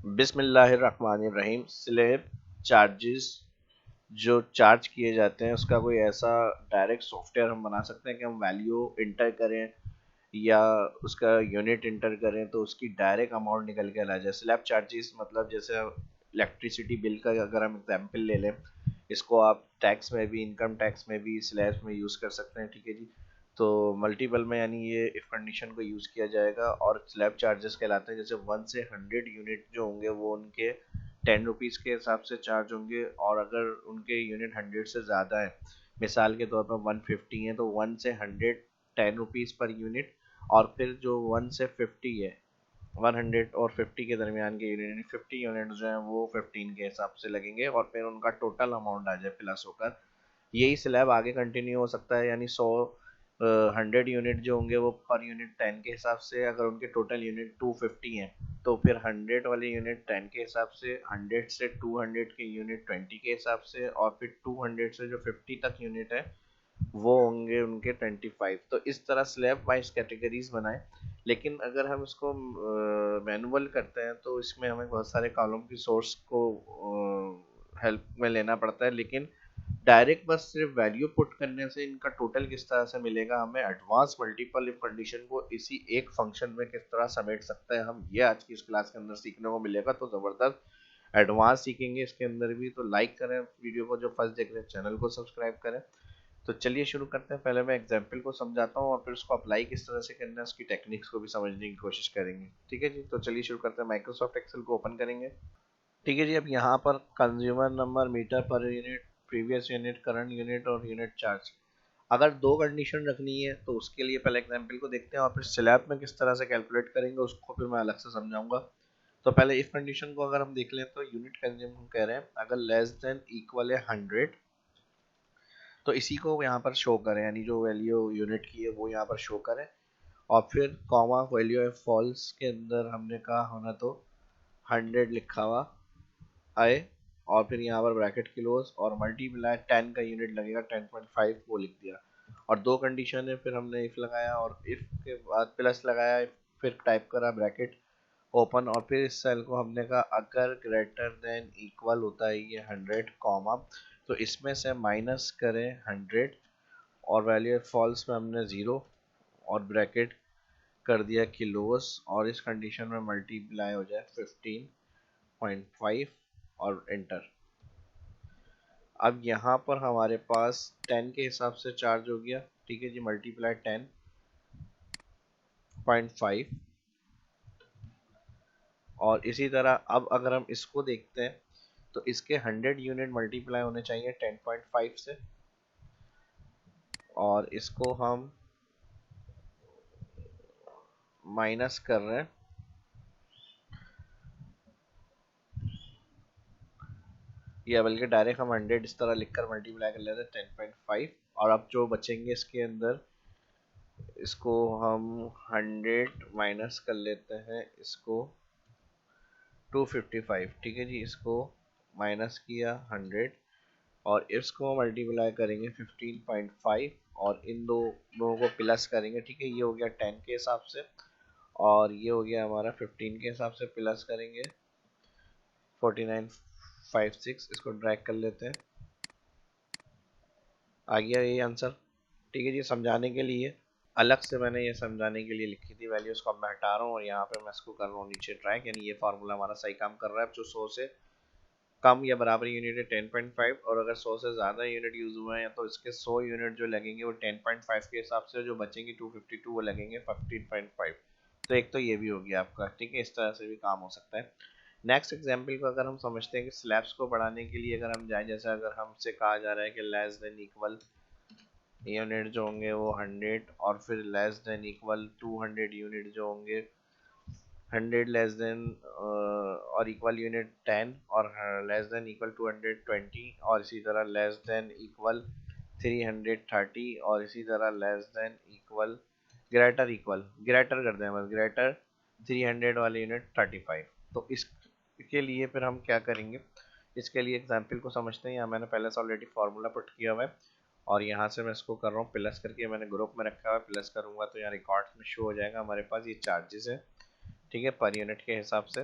बिस्मिल्लाहिर्रहमानिर्रहीम। Slab charges जो charge किए जाते हैं उसका कोई ऐसा डायरेक्ट सॉफ्टवेयर हम बना सकते हैं कि हम वैल्यू इंटर करें या उसका यूनिट इंटर करें तो उसकी डायरेक्ट अमाउंट निकल के आ जाए। स्लैब चार्जेस मतलब जैसे इलेक्ट्रिसिटी बिल का अगर हम एग्जांपल ले लें, इसको आप टैक्स में भी, इनकम टैक्स में भी स्लैब्स में यूज़ कर सकते हैं। ठीक है जी। तो मल्टीपल में यानी ये इफ कंडीशन को यूज़ किया जाएगा और स्लैब चार्जेस कहलाते हैं। जैसे 1 से 100 यूनिट जो होंगे वो उनके 10 रुपीज़ के हिसाब से चार्ज होंगे, और अगर उनके यूनिट 100 से ज़्यादा है, मिसाल के तौर पर 150 है, तो 1 से 100 10 रुपीज़ पर यूनिट। और फिर जो 1 से 50 है, 100 और 50 के दरमियान के यूनिट, 50 यूनिट जो हैं वो 15 के हिसाब से लगेंगे, और फिर उनका टोटल अमाउंट आ जाए प्लस होकर। यही स्लैब आगे कंटिन्यू हो सकता है, यानी 100 यूनिट जो होंगे वो पर यूनिट 10 के हिसाब से, अगर उनके टोटल यूनिट 250 हैं तो फिर 100 वाले यूनिट 10 के हिसाब से, 100 से 200 के यूनिट 20 के हिसाब से, और फिर 200 से जो 50 तक यूनिट है वो होंगे उनके 25। तो इस तरह स्लैब वाइज कैटेगरीज बनाएं। लेकिन अगर हम इसको मैनुअल करते हैं तो इसमें हमें बहुत सारे कॉलम की सोर्स को हेल्प में लेना पड़ता है। लेकिन डायरेक्ट बस सिर्फ वैल्यू पुट करने से इनका टोटल किस तरह से मिलेगा, हमें एडवांस मल्टीपल इफ कंडीशन को इसी एक फंक्शन में किस तरह समेट सकते हैं, हम ये आज की इस क्लास के अंदर सीखने को मिलेगा। तो ज़बरदस्त एडवांस सीखेंगे इसके अंदर भी। तो लाइक करें वीडियो को, जो फर्स्ट देख रहे हैं चैनल को सब्सक्राइब करें। तो चलिए शुरू करते हैं। पहले मैं एग्जाम्पल को समझाता हूँ और फिर उसको अप्लाई किस तरह से करना है उसकी टेक्निक्स को भी समझने की कोशिश करेंगे। ठीक है जी। तो चलिए शुरू करते हैं। माइक्रोसॉफ्ट एक्सेल को ओपन करेंगे। ठीक है जी। अब यहाँ पर कंज्यूमर नंबर, मीटर पर unit, previous unit, current unit और यूनिट चार्ज, अगर दो कंडीशन रखनी है तो उसके लिए पहले एग्जाम्पल को देखते हैं और फिर स्लैब में किस तरह से कैलकुलेट करेंगे उसको फिर मैं अलग से समझाऊंगा। तो पहले इफ कंडीशन को अगर हम देख लें तो यूनिट कंज्यूम कह रहे हैं अगर लेस देन इक्वल है 100, तो इसी को यहाँ पर शो करें, यानी जो वैल्यू यूनिट की है वो यहाँ पर शो करें। और फिर कॉमा वैल्यू है फॉल्स के अंदर हमने कहा होना तो 100 लिखा हुआ आए, और फिर यहाँ पर ब्रैकेट क्लोज और मल्टीप्लाई 10 का यूनिट लगेगा 10.5 वो लिख दिया। और दो कंडीशन है, फिर हमने इफ लगाया और इफ के बाद प्लस लगाया, फिर टाइप करा ब्रैकेट ओपन, और फिर इस सेल को हमने कहा अगर ग्रेटर देन इक्वल होता है ये 100 कॉमा, तो इसमें से माइनस करें 100 और वैल्यू फॉल्स में हमने 0 और ब्रैकेट कर दिया क्लोज, और इस कंडीशन में मल्टीप्लाई हो जाए 15.5 और एंटर। अब यहाँ पर हमारे पास 10 के हिसाब से चार्ज हो गया। ठीक है जी। मल्टीप्लाई 10.5, और इसी तरह अब अगर हम इसको देखते हैं तो इसके 100 यूनिट मल्टीप्लाई होने चाहिए 10.5 से, और इसको हम माइनस कर रहे हैं, या बल्कि डायरेक्ट हम 100 इस तरह लिखकर मल्टीप्लाई कर लेते हैं 10.5। और अब जो बचेंगे इसके अंदर, इसको हम 100 माइनस कर लेते हैं, इसको 255। ठीक है जी। इसको माइनस किया 100 और इसको मल्टीप्लाई करेंगे 15.5 और इन दोनों को प्लस करेंगे। ठीक है। ये हो गया 10 के हिसाब से और ये हो गया हमारा 15 के हिसाब से, प्लस करेंगे 4956। इसको ड्रैग कर लेते हैं, आ गया ये आंसर। ठीक है जी। समझाने के लिए अलग से मैंने ये समझाने के लिए लिखी थी वैल्यूज को, अब मैं हटा रहा हूँ और यहाँ पे मैं इसको कर रहा हूँ नीचे ड्रैग, यानी ये फार्मूला हमारा सही काम कर रहा है। जो 100 से कम या बराबर यूनिट है 10.5, और अगर 100 से ज़्यादा यूनिट यूज़ हुए हैं तो इसके 100 यूनिट जो लगेंगे वो 10.5 के हिसाब से, जो बचेंगे 252 वो लगेंगे 15.5। तो एक तो ये भी हो गया आपका। ठीक है। इस तरह से भी काम हो सकता है। नेक्स्ट एग्जाम्पल को अगर हम समझते हैं कि स्लैब्स को बढ़ाने के लिए अगर हम जाएँ, जैसे अगर हमसे कहा जा रहा है कि लेस देन इक्वल यूनिट जो होंगे वो 100, और फिर लेस देन इक्वल 200 यूनिट जो होंगे 100 लेस देन और इक्वल यूनिट 10, और लेस देन इक्वल 220, और इसी तरह लेस देन इक्वल 330, और इसी तरह लेस देन इक्वल ग्रेटर कर दें बस, ग्रेटर 300 वाले यूनिट 35। तो इसके लिए फिर हम क्या करेंगे, इसके लिए एग्जाम्पल को समझते हैं। यहाँ मैंने पहले से ऑलरेडी फार्मूला पुट किया हुआ है और यहाँ से मैं इसको कर रहा हूँ प्लस करके, मैंने ग्रुप में रखा हुआ है, प्लस करूँगा तो यहाँ रिकॉर्ड्स में शो हो जाएगा हमारे पास ये चार्जेस है। ठीक है। पर यूनिट के हिसाब से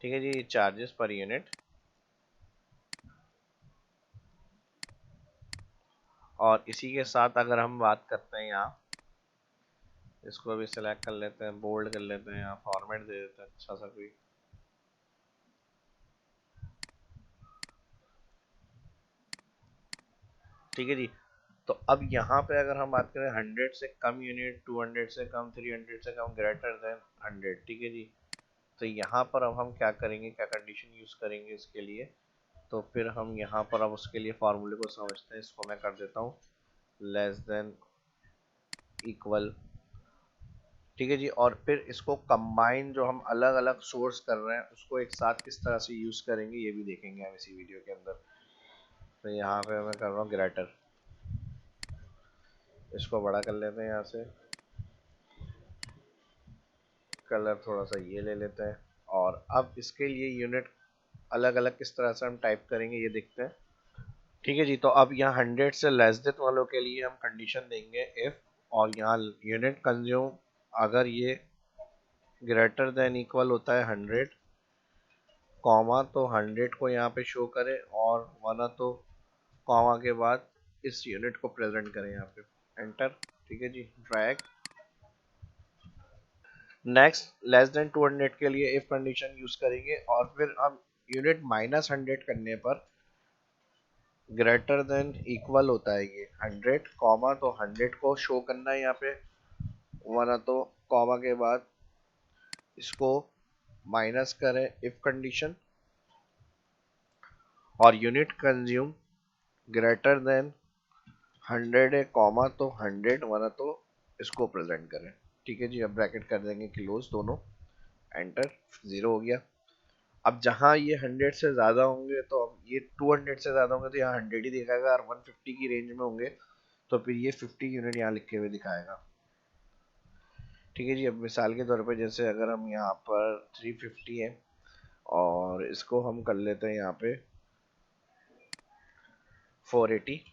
ठीक है जी, चार्जेस पर यूनिट। और इसी के साथ अगर हम बात करते हैं यहाँ, इसको भी सिलेक्ट कर लेते हैं, बोल्ड कर लेते हैं, यहाँ फॉर्मेट दे देते हैं अच्छा सा कोई। ठीक है जी। तो अब यहाँ पे अगर हम बात करें 100 से कम यूनिट, 200 से कम, 300 से कम, ग्रेटर देन 100, ठीक है जी। तो यहाँ पर अब हम क्या करेंगे, क्या कंडीशन यूज करेंगे इसके लिए, तो फिर हम यहाँ पर अब उसके लिए फार्मूले को समझते हैं। इसको मैं कर देता हूँ लेस देन इक्वल, ठीक है जी। और फिर इसको कंबाइन, जो हम अलग अलग सोर्स कर रहे हैं उसको एक साथ किस तरह से यूज करेंगे ये भी देखेंगे हम इसी वीडियो के अंदर। तो यहाँ पे मैं कर रहा हूँ ग्रेटर, इसको बड़ा कर लेते हैं यहाँ से, कलर थोड़ा सा ये ले लेते हैं। और अब इसके लिए यूनिट अलग अलग किस तरह से हम टाइप करेंगे ये देखते हैं। ठीक है जी। तो अब यहाँ 100 से लेस देन वालों के लिए हम कंडीशन देंगे इफ, और यहाँ यूनिट कंज्यूम अगर ये ग्रेटर देन इक्वल होता है 100, कॉमा तो 100 को यहाँ पे शो करे, और वरना तो कॉमा के बाद इस यूनिट को प्रेजेंट करें यहाँ पे, एंटर। ठीक है जी, ड्रैग। नेक्स्ट लेस देन 200 के लिए इफ कंडीशन यूज करेंगे, और फिर हम यूनिट -100 करने पर ग्रेटर देन इक्वल होता है ये 100, कॉमा तो 100 को शो करना है यहाँ पे, वरना तो कॉमा के बाद इसको माइनस करें इफ कंडीशन, और यूनिट कंज्यूम ग्रेटर देन 100 है, कॉमा तो 100, वरना तो इसको प्रेजेंट करें। ठीक है जी। अब ब्रैकेट कर देंगे क्लोज दोनों, एंटर, 0 हो गया। अब जहाँ ये 100 से ज़्यादा होंगे, तो अब ये 200 से ज़्यादा होंगे तो यहाँ 100 ही दिखाएगा, और 150 की रेंज में होंगे तो फिर ये 50 यूनिट यहाँ लिखे हुए दिखाएगा। ठीक है जी। अब मिसाल के तौर पे जैसे अगर हम यहाँ पर 350 है और इसको हम कर लेते हैं यहाँ पे 480।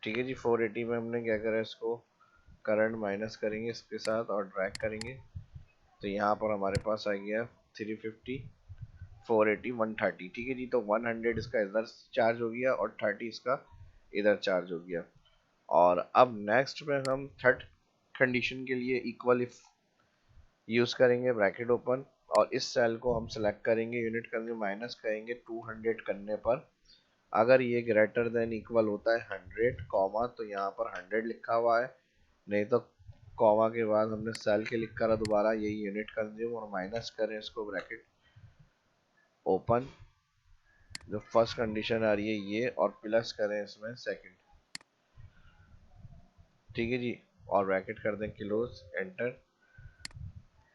ठीक है जी। 480 में हमने क्या करा, इसको करंट माइनस करेंगे इसके साथ और ड्रैग करेंगे, तो यहाँ पर हमारे पास आ गया 350, 480, 130। ठीक है जी। तो 100 इसका इधर चार्ज हो गया और 30 इसका इधर चार्ज हो गया। और अब नेक्स्ट में हम थर्ड कंडीशन के लिए इक्वल इफ यूज करेंगे, ब्रैकेट ओपन, और इस सेल को हम सेलेक्ट करेंगे, यूनिट कंज्यूम माइनस करेंगे 200 करने पर, अगर ये ग्रेटर देन इक्वल होता है 100, कॉमा तो यहाँ पर 100 लिखा हुआ है, नहीं तो कॉमा के बाद हमने सेल के लिखा रहा दोबारा यही यूनिट कंज्यूम, और माइनस करें इसको, ब्रैकेट ओपन, जो फर्स्ट कंडीशन आ रही है ये, और प्लस करें इसमें सेकंड। ठीक है जी। और ब्रैकेट कर दें क्लोज, एंटर।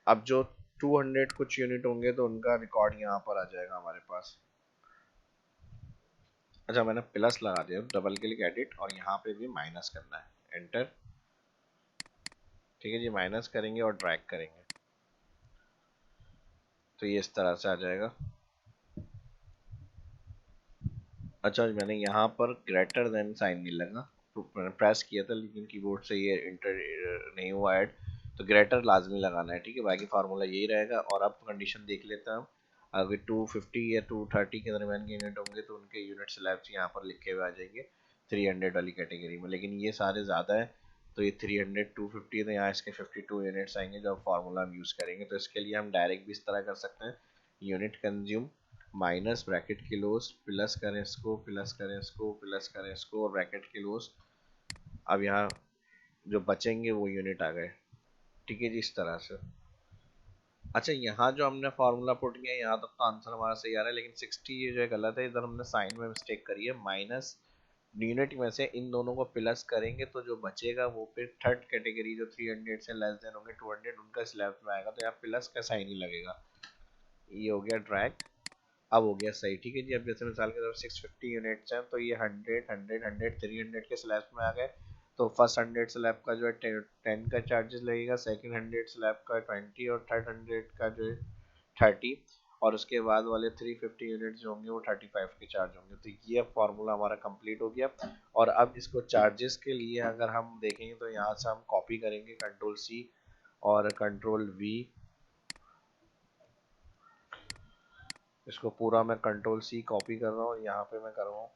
अब जो 200 कुछ यूनिट होंगे तो उनका रिकॉर्ड यहाँ पर आ जाएगा हमारे पास। अच्छा, मैंने प्लस लगा दिया, डबल क्लिक एडिट, और यहाँ पे भी माइनस करना है, एंटर। ठीक है जी। माइनस करेंगे और ड्रैग करेंगे तो ये इस तरह से आ जाएगा। अच्छा, मैंने यहाँ पर ग्रेटर देन साइन नहीं लगा, तो मैंने प्रेस किया था लेकिन कीबोर्ड से ये इंटर नहीं हुआ ऐड, तो ग्रेटर लाजमी लगाना है। ठीक है, बाकी फार्मूला यही रहेगा। और अब कंडीशन देख लेते हैं हम, अगर 250 या 230 के दरमियान के यूनिट होंगे तो उनके यूनिट स्लैब्स यहाँ पर लिखे हुए आ जाएंगे 300 वाली कैटेगरी में, लेकिन ये सारे ज़्यादा है तो ये 300, 250 है, तो यहाँ इसके 52 यूनिट्स आएंगे जो फार्मूला हम यूज़ करेंगे। तो इसके लिए हम डायरेक्ट भी इस तरह कर सकते हैं, unit consume minus bracket close, plus करें इसको, प्लस करें इसको, प्लस करें इसको, और ब्रैकेट क्लोज। अब यहाँ जो बचेंगे वो यूनिट आ गए। ठीक है जी, इस तरह से। अच्छा, यहाँ जो हमने फार्मूला पुट किया यहाँ तक तो आंसर हमारा सही आ रहा है, लेकिन 60 ये जो है गलत है, इधर हमने साइन में मिस्टेक करी है। माइनस यूनिट में से इन दोनों को प्लस करेंगे तो जो बचेगा वो फिर थर्ड कैटेगरी जो 300 से लेस देन होंगे 200 उनका स्लैब में आएगा, तो यहाँ प्लस का साइन ही लगेगा। ये हो गया ड्रैग, अब हो गया सही। ठीक है जी। अब जैसे मिसाल के तौर 650 यूनिट्स हैं तो ये 100, 100, 100, 300 के स्लैब में आ गए, तो फर्स्ट 100 स्लैब का जो है 10 का चार्जेस लगेगा, सेकंड 100 स्लैब का 20, और थर्ड 100 का जो है 30, और उसके बाद वाले 350 यूनिट्स जो होंगे वो 35 के चार्ज होंगे। तो ये फार्मूला हमारा कंप्लीट हो गया। और अब इसको चार्जेस के लिए अगर हम देखेंगे तो यहाँ से हम कॉपी करेंगे, कंट्रोल C और कंट्रोल V, इसको पूरा मैं कंट्रोल सी कॉपी कर रहा हूँ, यहाँ पे मैं कर रहा हूँ।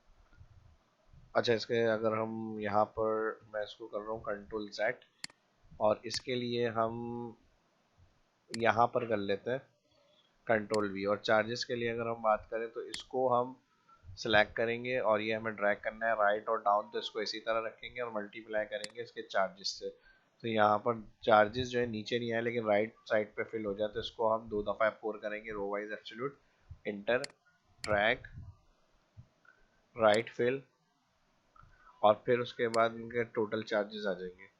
अच्छा, इसके अगर हम यहाँ पर, मैं इसको कर रहा हूँ कंट्रोल जेड, और इसके लिए हम यहाँ पर कर लेते हैं कंट्रोल वी। और चार्जेस के लिए अगर हम बात करें तो इसको हम सिलेक्ट करेंगे और ये हमें ड्रैग करना है राइट और डाउन, तो इसको इसी तरह रखेंगे और मल्टीप्लाई करेंगे इसके चार्जेस से। तो यहाँ पर चार्जेस जो है नीचे नहीं आए लेकिन राइट साइड पे फिल हो जाए, तो इसको हम 2 दफ़ा F4 करेंगे, row wise absolute, enter, drag, right fill, और फिर उसके बाद इनके टोटल चार्जेस आ जाएंगे।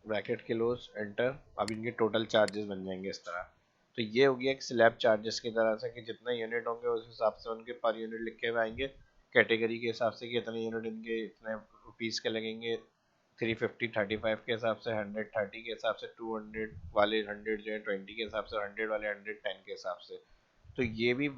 Bracket close, enter. अब इनके टोटल चार्जेस बन जाएंगे इस तरह। तो ये हो गया एक स्लैब चार्जेस की तरह से कि जितने यूनिट होंगे उस हिसाब से उनके पर यूनिट लिखे हुए आएंगे, कैटेगरी के हिसाब से कि इतने यूनिट इनके इतने रुपीज़ के लगेंगे, 350 35 के हिसाब से, 130 के हिसाब से, 200 वाले 100 जो है 20 के हिसाब से, 100 वाले 110 के हिसाब से। तो ये भी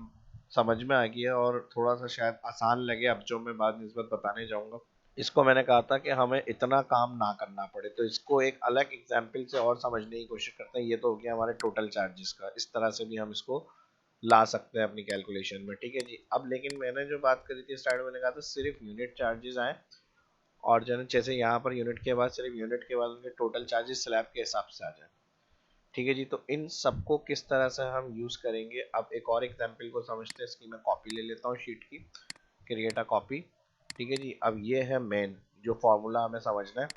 समझ में आ गया और थोड़ा सा शायद आसान लगे अब जो मैं बात निस्बत बताने जाऊँगा। इसको मैंने कहा था कि हमें इतना काम ना करना पड़े, तो इसको एक अलग एग्जाम्पल से और समझने की कोशिश करते हैं। ये तो हो गया हमारे टोटल चार्जेस का, इस तरह से भी हम इसको ला सकते हैं अपनी कैलकुलेशन में। ठीक है जी। अब लेकिन मैंने जो बात करी थी स्टार्ट में, मैंने कहा था सिर्फ यूनिट चार्जेस आए, और जो जैसे यहाँ पर यूनिट के बाद, सिर्फ यूनिट के बाद उनके टोटल चार्जेस स्लैब के हिसाब से आ जाए। ठीक है जी। तो इन सबको किस तरह से हम यूज़ करेंगे, अब एक और एग्जाम्पल को समझते हैं। इसकी मैं कॉपी ले लेता हूँ शीट की, क्रिएट अ कॉपी। ठीक है जी। अब ये है मेन जो फॉर्मूला हमें समझना है,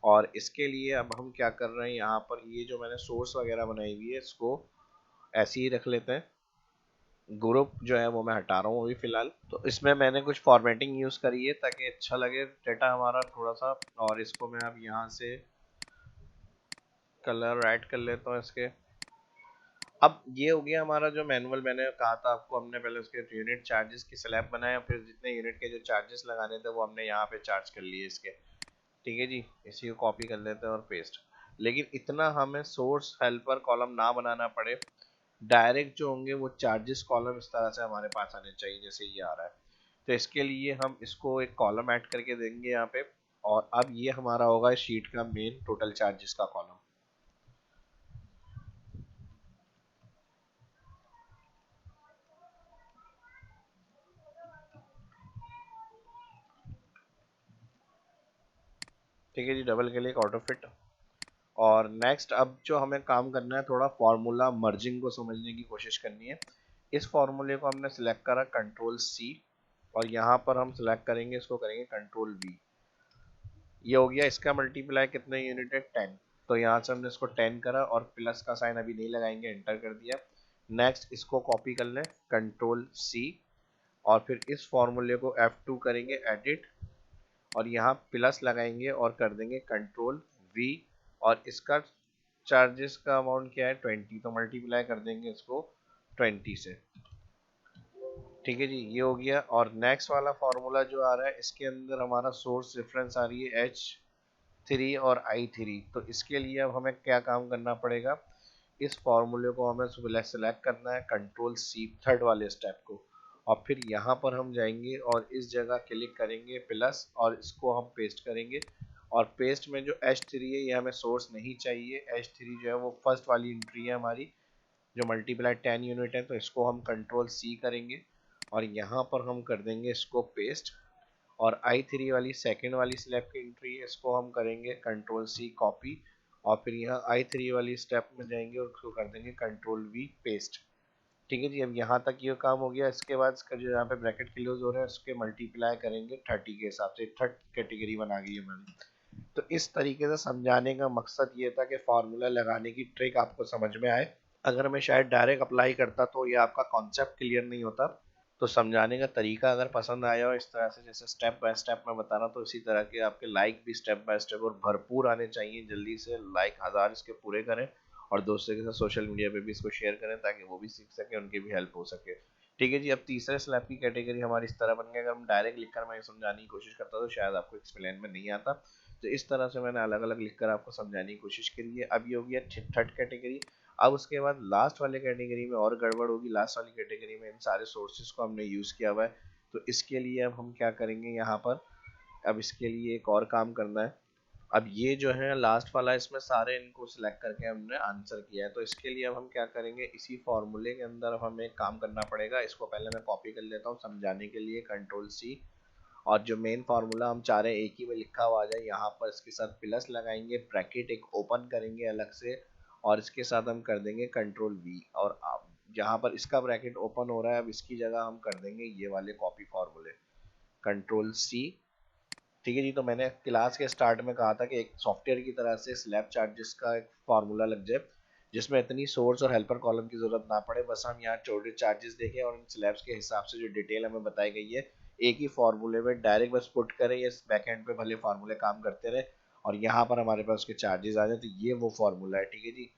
और इसके लिए अब हम क्या कर रहे हैं, यहाँ पर ये जो मैंने सोर्स वगैरह बनाई हुई है इसको ऐसे ही रख लेते हैं। ग्रुप जो है वो मैं हटा रहा हूँ अभी फिलहाल। तो इसमें मैंने कुछ फॉर्मेटिंग यूज़ करी है ताकि अच्छा लगे डेटा हमारा थोड़ा सा। और इसको मैं अब यहाँ से कलर ऐड कर लेता हूँ इसके। अब ये हो गया हमारा जो मैनुअल, मैंने कहा था आपको, हमने पहले उसके यूनिट चार्जेस की स्लैब बनाया, फिर जितने यूनिट के जो चार्जेस लगाने थे वो हमने यहाँ पे चार्ज कर लिए इसके। ठीक है जी। इसी को कॉपी कर लेते हैं और पेस्ट। लेकिन इतना हमें सोर्स हेल्पर कॉलम ना बनाना पड़े, डायरेक्ट जो होंगे वो चार्जेस कॉलम इस तरह से हमारे पास आने चाहिए जैसे ये आ रहा है। तो इसके लिए हम इसको एक कॉलम ऐड करके देंगे यहाँ पे, और अब ये हमारा होगा शीट का मेन टोटल चार्जेस का कॉलम। ठीक है जी। Double click, auto fit. और नेक्स्ट अब जो हमें काम करना है, थोड़ा फार्मूला मर्जिंग को समझने की कोशिश करनी है। इस फार्मूले को हमने सिलेक्ट करा कंट्रोल सी, और यहाँ पर हम सिलेक्ट करेंगे, इसको करेंगे कंट्रोल वी। ये हो गया इसका मल्टीप्लाई कितने यूनिट है, 10। तो यहाँ से हमने इसको 10 करा और प्लस का साइन अभी नहीं लगाएंगे, एंटर कर दिया। नेक्स्ट इसको कॉपी कर लें, कंट्रोल सी, और फिर इस फॉर्मूले को F2 करेंगे, एडिट, और यहाँ प्लस लगाएंगे और कर देंगे कंट्रोल वी। और इसका चार्जेस का अमाउंट क्या है, 20, तो मल्टीप्लाई कर देंगे इसको 20 से। ठीक है जी। ये हो गया। और नेक्स्ट वाला फॉर्मूला जो आ रहा है, इसके अंदर हमारा सोर्स रेफरेंस आ रही है H3 और I3। तो इसके लिए अब हमें क्या काम करना पड़ेगा, इस फॉर्मूले को हमें सेलेक्ट करना है, कंट्रोल सी, थर्ड वाले स्टेप को, और फिर यहाँ पर हम जाएंगे और इस जगह क्लिक करेंगे प्लस, और इसको हम पेस्ट करेंगे। और पेस्ट में जो H3 है ये हमें सोर्स नहीं चाहिए, H3 जो है वो फर्स्ट वाली एंट्री है हमारी जो मल्टीप्लाई 10 यूनिट है, तो इसको हम कंट्रोल सी करेंगे और यहाँ पर हम कर देंगे इसको पेस्ट। और I3 वाली सेकेंड वाली स्लैब की एंट्री है, इसको हम करेंगे कंट्रोल सी कॉपी, और फिर यहाँ I3 वाली स्टेप में जाएंगे और उसको कर देंगे कंट्रोल वी पेस्ट। ठीक है जी। अब यहाँ तक ये काम हो गया। इसके बाद इसका जो यहाँ पे ब्रैकेट क्लोज हो रहा है उसके मल्टीप्लाई करेंगे 30 के हिसाब से, थर्ड कैटेगरी बना गई हमारी। तो इस तरीके से समझाने का मकसद ये था कि फार्मूला लगाने की ट्रिक आपको समझ में आए। अगर मैं शायद डायरेक्ट अप्लाई करता तो ये आपका कॉन्सेप्ट क्लियर नहीं होता। तो समझाने का तरीका अगर पसंद आया हो इस तरह से, जैसे स्टेप बाय स्टेप मैं बता रहा हूँ, तो इसी तरह के आपके लाइक भी स्टेप बाय स्टेप और भरपूर आने चाहिए। जल्दी से लाइक 1000 इसके पूरे करें, और दोस्तों के साथ सोशल मीडिया पे भी इसको शेयर करें ताकि वो भी सीख सके, उनकी भी हेल्प हो सके। ठीक है जी। अब तीसरे स्लैब की कैटेगरी हमारी इस तरह बन गई। अगर हम डायरेक्ट लिखकर मैं समझाने की कोशिश करता तो शायद आपको एक्सप्लेन में नहीं आता, तो इस तरह से मैंने अलग अलग लिखकर आपको समझाने की कोशिश करी है। अब ये हो गया थर्ड कैटेगरी। अब उसके बाद लास्ट वाले कैटेगरी में और गड़बड़ होगी। लास्ट वाली कैटेगरी में इन सारे सोर्सेज को हमने यूज़ किया हुआ है, तो इसके लिए अब हम क्या करेंगे यहाँ पर, अब इसके लिए एक और काम करना है। अब ये जो है लास्ट वाला, इसमें सारे इनको सिलेक्ट करके हमने आंसर किया है, तो इसके लिए अब हम क्या करेंगे, इसी फॉर्मूले के अंदर अब हमें एक काम करना पड़ेगा। इसको पहले मैं कॉपी कर लेता हूँ समझाने के लिए, Ctrl+C, और जो मेन फार्मूला हम चाह रहे हैं एक ही में लिखा हुआ आ जाए, यहाँ पर इसके साथ प्लस लगाएंगे, ब्रैकेट एक ओपन करेंगे अलग से, और इसके साथ हम कर देंगे Ctrl+V, और अब जहाँ पर इसका ब्रैकेट ओपन हो रहा है अब इसकी जगह हम कर देंगे ये वाले कॉपी फार्मूले, Ctrl+C। ठीक है जी, तो मैंने क्लास के स्टार्ट में कहा था कि एक सॉफ्टवेयर की तरह से स्लैब चार्जेस का एक फार्मूला लग जाए जिसमें इतनी सोर्स और हेल्पर कॉलम की जरूरत ना पड़े, बस हम यहाँ छोटे चार्जेस देखें और इन स्लैब्स के हिसाब से जो डिटेल हमें बताई गई है एक ही फार्मूले में डायरेक्ट बस पुट करें, या बैकएंड पे भले फार्मूले काम करते रहे और यहाँ पर हमारे पास उसके चार्जेस आ जाए, तो ये वो फार्मूला है। ठीक है जी,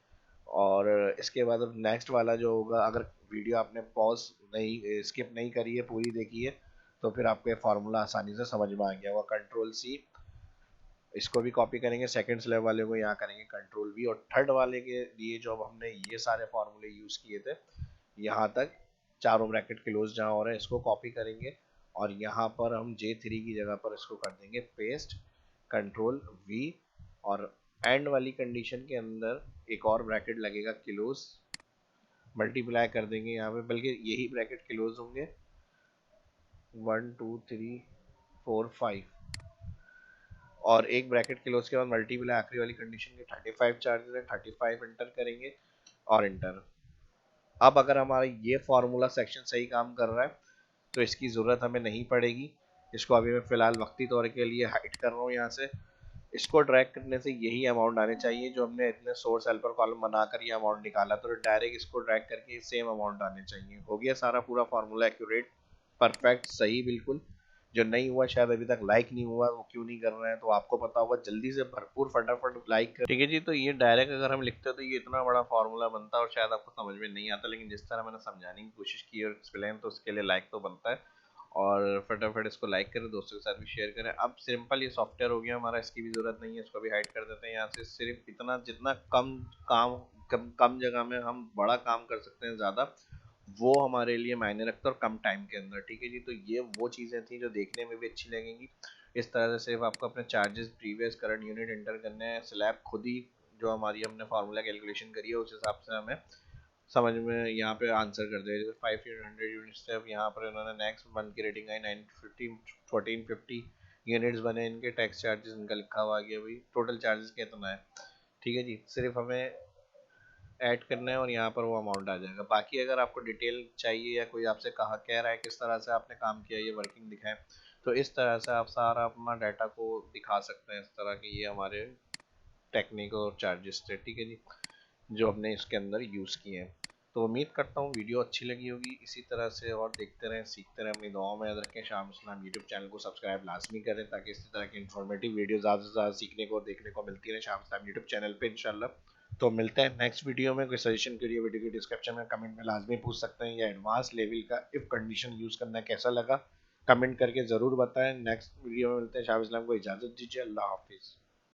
और इसके बाद अब नेक्स्ट वाला जो होगा, अगर वीडियो आपने पॉज नहीं, स्किप नहीं करी है, पूरी देखी है, तो फिर आपको ये फार्मूला आसानी से समझ में आ गया होगा। Ctrl+C, इसको भी कॉपी करेंगे, सेकंड स्लैब वाले को यहाँ करेंगे Ctrl+V, और थर्ड वाले के लिए जो अब हमने ये सारे फार्मूले यूज़ किए थे यहाँ तक, चारों ब्रैकेट क्लोज जहाँ हो रहे हैं इसको कॉपी करेंगे, और यहाँ पर हम J3 की जगह पर इसको कर देंगे पेस्ट, Ctrl+V, और एंड वाली कंडीशन के अंदर एक और ब्रैकेट लगेगा क्लोज, मल्टीप्लाई कर देंगे यहाँ पे, बल्कि यही ब्रैकेट क्लोज होंगे 1 2 3 4 5, और एक ब्रैकेट क्लोज के बाद मल्टीप्लाई आखिरी वाली कंडीशन के 35 चार्जेस है, 35 इंटर करेंगे और इंटर। अब अगर हमारा ये फार्मूला सेक्शन सही काम कर रहा है तो इसकी ज़रूरत हमें नहीं पड़ेगी, इसको अभी मैं फ़िलहाल वक्ती तौर के लिए हाइड कर रहा हूँ यहाँ से। इसको ड्रैग करने से यही अमाउंट आने चाहिए जो हमने इतने सोर्स हेल्पर कॉलम बनाकर ये अमाउंट निकाला, तो डायरेक्ट इसको ड्रैग करके सेम अमाउंट आने चाहिए। हो गया सारा पूरा फार्मूला एक्यूरेट, परफेक्ट, सही बिल्कुल। जो नहीं हुआ, शायद अभी तक लाइक नहीं हुआ, वो क्यों नहीं कर रहे हैं तो आपको पता होगा, जल्दी से भरपूर फटाफट लाइक कर। ठीक है जी, तो ये डायरेक्ट अगर हम लिखते तो ये इतना बड़ा फार्मूला बनता और शायद आपको समझ में नहीं आता, लेकिन जिस तरह मैंने समझाने की कोशिश की और एक्सप्लेन, तो उसके लिए लाइक तो बनता है। और फटाफट इसको लाइक करें, दोस्तों के साथ भी शेयर करें। अब सिंपल ये सॉफ्टवेयर हो गया हमारा, इसकी भी ज़रूरत नहीं है, इसको भी हाइड कर देते हैं यहाँ से। सिर्फ इतना, जितना कम जगह में हम बड़ा काम कर सकते हैं ज़्यादा, वो हमारे लिए मायने रखता है, और कम टाइम के अंदर। ठीक है जी, तो ये वो चीज़ें थी जो देखने में भी अच्छी लगेंगी। इस तरह से सिर्फ आपको अपने charges, previous, current unit enter करने हैं, स्लैब खुद ही जो हमारी हमने फार्मूला कैलकुलेशन करी है उस हिसाब से हमें समझ में यहाँ पे आंसर कर दिया। जैसे 500 यूनिट्स थे, अब यहाँ पर इन्होंने नेक्स्ट मंथ की रेटिंग आई 1450 यूनिट्स बने, इनके टैक्स चार्जेस इनका लिखा हुआ गया भाई, टोटल चार्जेस कितना है। ठीक है जी, सिर्फ हमें ऐड करना है और यहाँ पर वो अमाउंट आ जाएगा। बाकी अगर आपको डिटेल चाहिए या कोई आपसे कहा कह रहा है किस तरह से आपने काम किया, ये वर्किंग दिखाएं, तो इस तरह से आप सारा अपना डाटा को दिखा सकते हैं, इस तरह के ये हमारे टेक्निक और चार्जेस थे। ठीक है जी, जो हमने इसके अंदर यूज़ किए हैं। तो उम्मीद करता हूँ वीडियो अच्छी लगी होगी। इसी तरह से और देखते रहें, सीखते रहें, अपनी दुआओं में याद रखें। शाम इस्लाम यूट्यूब चैनल को सब्सक्राइब लाजमी करें ताकि इसी तरह की इन्फॉर्मेटिव वीडियो ज़्यादा से ज़्यादा सीखने को और देखने को मिलती रहे शाम इस्लाम यूट्यूब चैनल पर इंशाल्लाह। तो मिलते हैं नेक्स्ट वीडियो में। कोई सजेशन के लिए वीडियो की डिस्क्रिप्शन में कमेंट में लाजमी पूछ सकते हैं, या एडवांस लेवल का इफ़ कंडीशन यूज़ करना कैसा लगा कमेंट करके ज़रूर बताएं। नेक्स्ट वीडियो में मिलते हैं। शाह इस्लाम को इजाज़त दीजिए, अल्लाह हाफिज़।